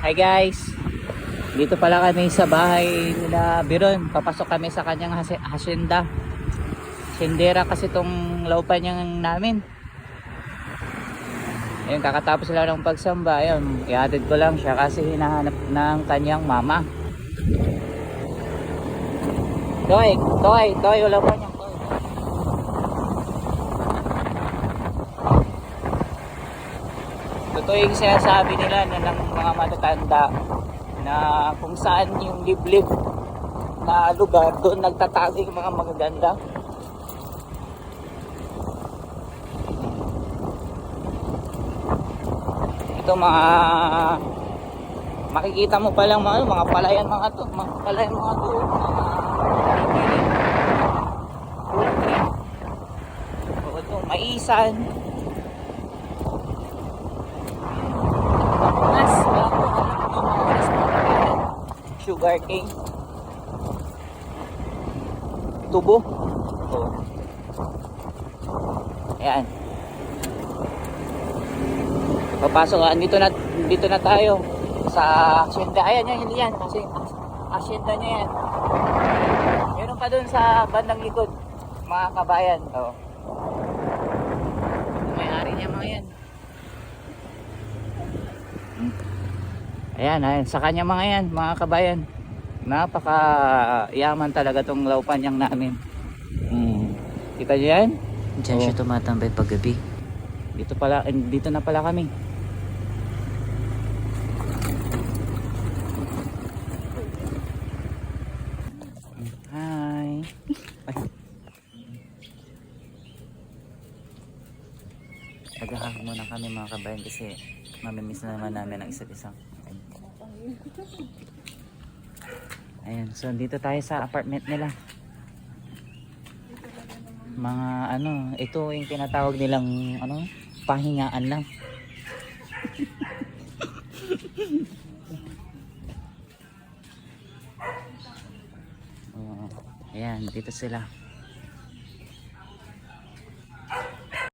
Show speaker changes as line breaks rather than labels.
Hi guys, dito pala kami sa bahay nila Biron. Papasok kami sa kanyang hasyenda. Hasyendera kasi tong laupan niyang namin. Ayun, kakatapos sila ng pagsamba. Ayun, ihatid ko lang siya kasi hinahanap ng kanyang mama. Toy, wala pa niya. Totoo yung sinasabi nila ng mga matatanda na kung saan yung liblib na lugar, doon nagtatago yung mga magaganda. Ito mga makikita mo pa lang mga palayan mga to, mga palayan mga to, ito, maisan. Sugar cane, tubo. Oh. Ayan. Papasok, dito na tayo sa hacienda. Ayan yan kasi hacienda niya yan. Meron pa dun sa bandang likod, mga kabayan. Oh. May-ari niya mga yan. Ayan, sa kanya mga yan, mga kabayan. Napaka yaman talaga tong laupanyang namin. Kita niyo yan?
Diyan siya tumatambay paggabi.
Dito na pala kami. Hi. Naghahang muna kami mga kabayan kasi mamimiss na naman namin ang isa't isa. Ayan, so dito tayo sa apartment nila. Mga ito yung tinatawag nilang pahingaan lang. Ayan, dito sila.